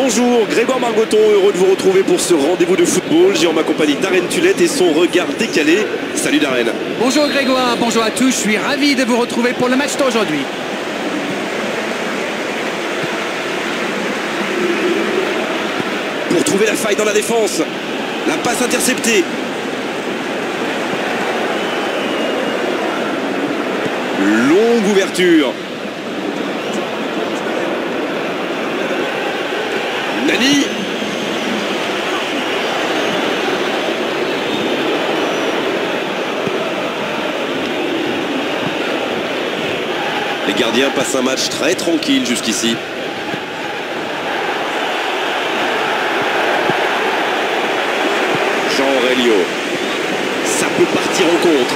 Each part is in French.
Bonjour, Grégoire Margoton, heureux de vous retrouver pour ce rendez-vous de football. J'ai en ma compagnie Darren Tulette et son regard décalé. Salut Darren. Bonjour Grégoire, bonjour à tous, je suis ravi de vous retrouver pour le match d'aujourd'hui. Pour trouver la faille dans la défense, la passe interceptée. Longue ouverture. Nani. Les gardiens passent un match très tranquille jusqu'ici. Jean Aurelio. Ça peut partir en contre.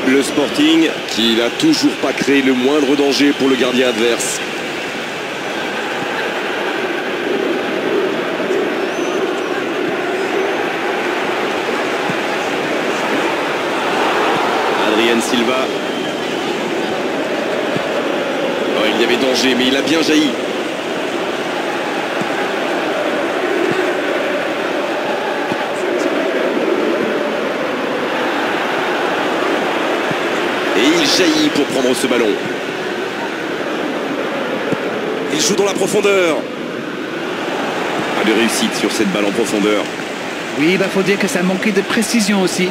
Le Sporting qui n'a toujours pas créé le moindre danger pour le gardien adverse. Adrien Silva. Oh, il y avait danger, mais il a bien jailli. Et il jaillit pour prendre ce ballon. Il joue dans la profondeur. Pas de réussite sur cette balle en profondeur. Oui, faut dire que ça manquait de précision aussi.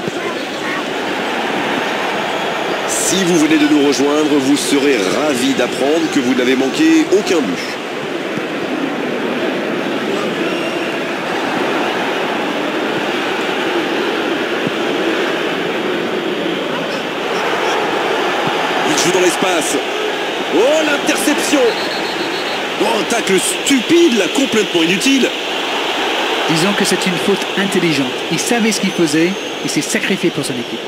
Si vous venez de nous rejoindre, vous serez ravis d'apprendre que vous n'avez manqué aucun but. Il joue dans l'espace. Oh, l'interception! Oh, un tacle stupide, là, complètement inutile. Disons que c'est une faute intelligente. Il savait ce qu'il faisait, il s'est sacrifié pour son équipe.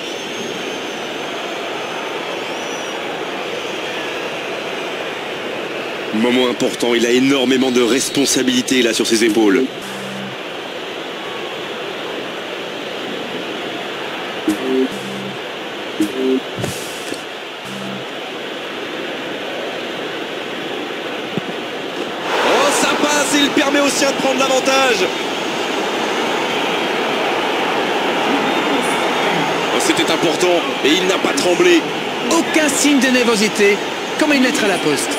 Moment important, il a énormément de responsabilités là sur ses épaules. Oh, ça passe et il permet aux siens de prendre l'avantage. Oh, c'était important et il n'a pas tremblé. Aucun signe de nervosité, comme une lettre à la poste.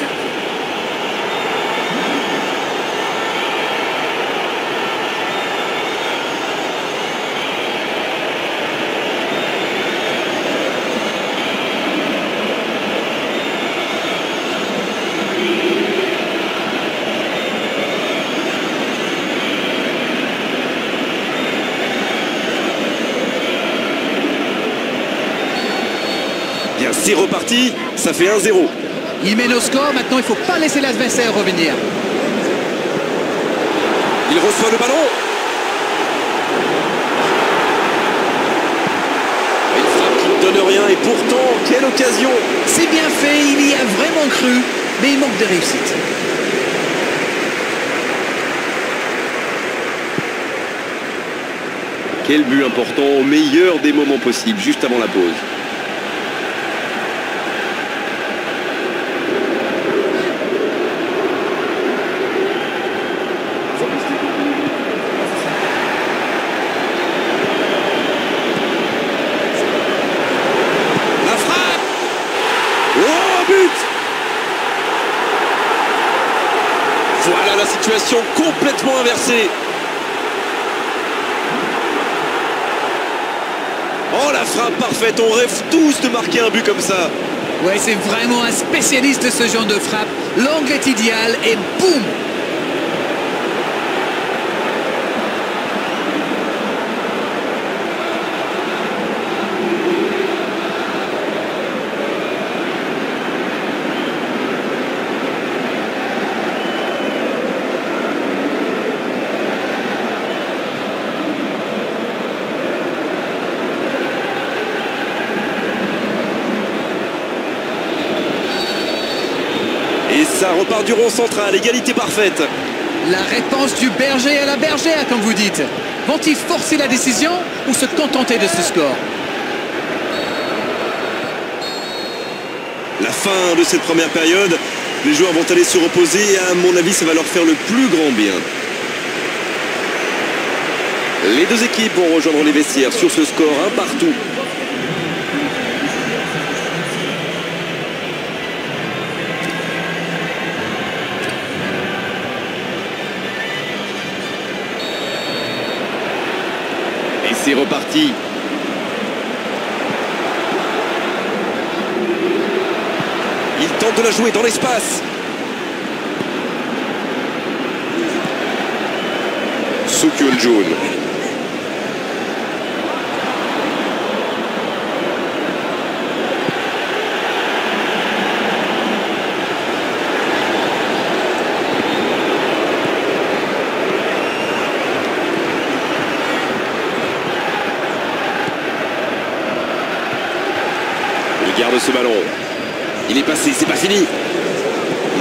Bien, c'est reparti, ça fait 1-0. Il mène au score, maintenant il ne faut pas laisser l'adversaire revenir. Il reçoit le ballon. Une frappe qui ne donne rien et pourtant, quelle occasion. C'est bien fait, il y a vraiment cru, mais il manque de réussite. Quel but important au meilleur des moments possibles, juste avant la pause. Voilà la situation complètement inversée. Oh, la frappe parfaite, on rêve tous de marquer un but comme ça. Ouais, c'est vraiment un spécialiste de ce genre de frappe. L'angle est idéal et boum! Et ça repart du rond central, égalité parfaite. La réponse du berger à la bergère, comme vous dites. Vont-ils forcer la décision ou se contenter de ce score? La fin de cette première période, les joueurs vont aller se reposer et à mon avis, ça va leur faire le plus grand bien. Les deux équipes vont rejoindre les vestiaires sur ce score 1-1. Et c'est reparti. Il tente de la jouer dans l'espace. Soo Kyun-joon. Il garde ce ballon. Il est passé, c'est pas fini.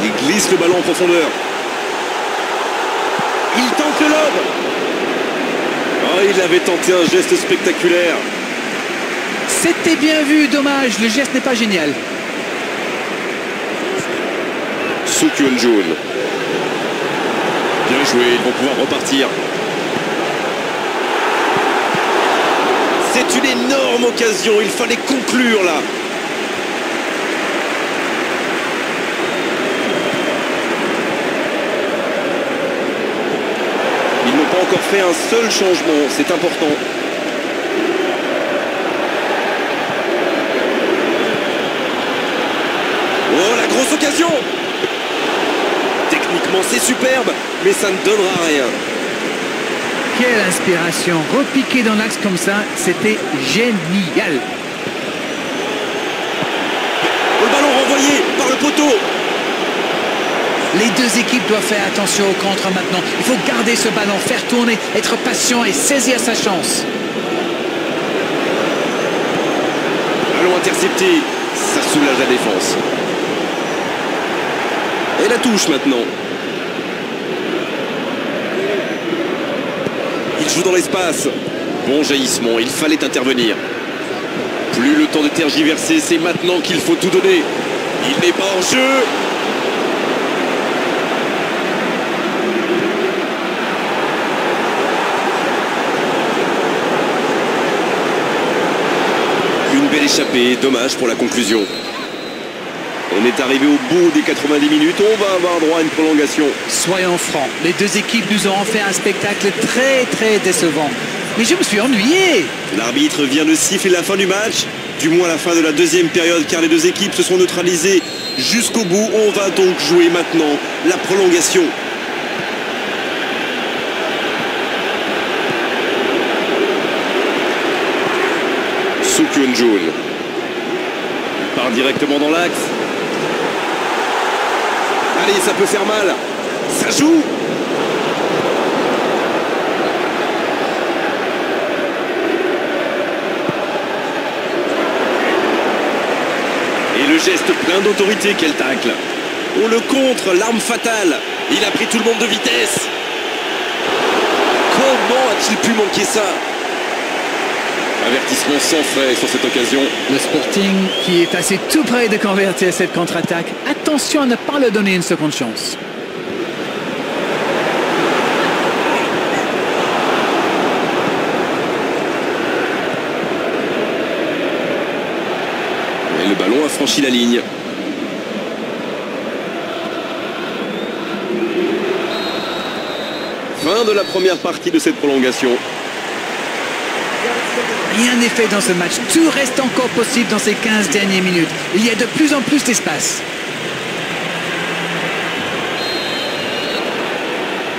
Il glisse le ballon en profondeur. Il tente le lob. Oh, il avait tenté un geste spectaculaire. C'était bien vu, dommage, le geste n'est pas génial. Soo Kyun-joon. Bien joué, ils vont pouvoir repartir. C'est une énorme occasion, il fallait conclure là. Ils n'ont pas encore fait un seul changement, c'est important. Oh, la grosse occasion! Techniquement, c'est superbe, mais ça ne donnera rien. Quelle inspiration, repiquer dans l'axe comme ça, c'était génial. Le ballon renvoyé par le poteau. Les deux équipes doivent faire attention au contre maintenant. Il faut garder ce ballon, faire tourner, être patient et saisir sa chance. Ballon intercepté, ça soulage la défense. Et la touche maintenant. Il joue dans l'espace. Bon jaillissement, il fallait intervenir. Plus le temps de tergiverser, c'est maintenant qu'il faut tout donner. Il n'est pas en jeu. Une belle échappée, dommage pour la conclusion. On est arrivé au bout des 90 minutes, on va avoir droit à une prolongation. Soyons francs, les deux équipes nous ont fait un spectacle très décevant. Mais je me suis ennuyé. L'arbitre vient de siffler la fin du match, du moins la fin de la deuxième période, car les deux équipes se sont neutralisées jusqu'au bout. On va donc jouer maintenant la prolongation. Soo Kyun-joon part directement dans l'axe. Allez, ça peut faire mal. Ça joue. Et le geste plein d'autorité, quel tacle. Oh, le contre, l'arme fatale. Il a pris tout le monde de vitesse. Comment a-t-il pu manquer ça? Avertissement sans frais sur cette occasion. Le Sporting qui est passé tout près de convertir cette contre-attaque. Attention à ne pas leur donner une seconde chance. Et le ballon a franchi la ligne. Fin de la première partie de cette prolongation. Rien n'est fait dans ce match. Tout reste encore possible dans ces 15 dernières minutes. Il y a de plus en plus d'espace.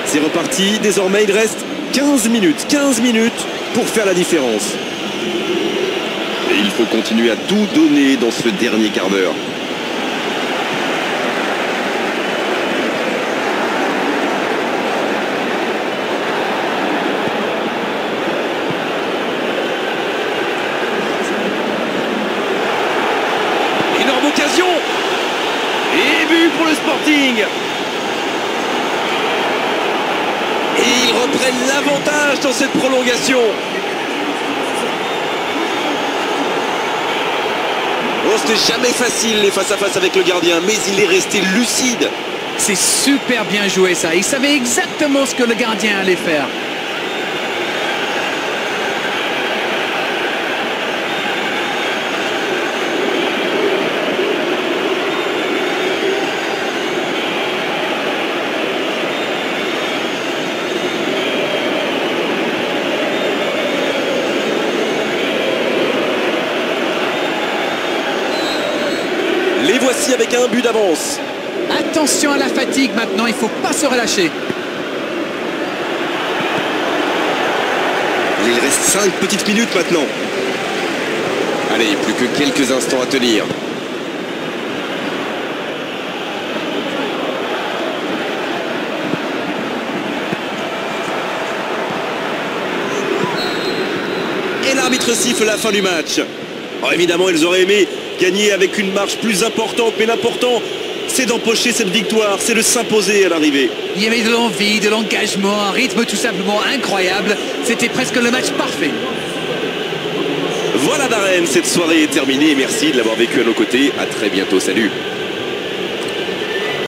C'est reparti. Désormais, il reste 15 minutes. 15 minutes pour faire la différence. Et il faut continuer à tout donner dans ce dernier quart d'heure. Occasion et but pour le Sporting. Et ils reprennent l'avantage dans cette prolongation. Oh, ce n'est jamais facile les face-à-face avec le gardien, mais il est resté lucide. C'est super bien joué ça. Il savait exactement ce que le gardien allait faire. Les voici avec un but d'avance. Attention à la fatigue maintenant, il ne faut pas se relâcher. Il reste 5 petites minutes maintenant. Allez, plus que quelques instants à tenir. Et l'arbitre siffle la fin du match. Oh, évidemment, ils auraient aimé gagner avec une marge plus importante, mais l'important, c'est d'empocher cette victoire, c'est de s'imposer à l'arrivée. Il y avait de l'envie, de l'engagement, un rythme tout simplement incroyable. C'était presque le match parfait. Voilà Darren, cette soirée est terminée. Merci de l'avoir vécu à nos côtés. À très bientôt, salut.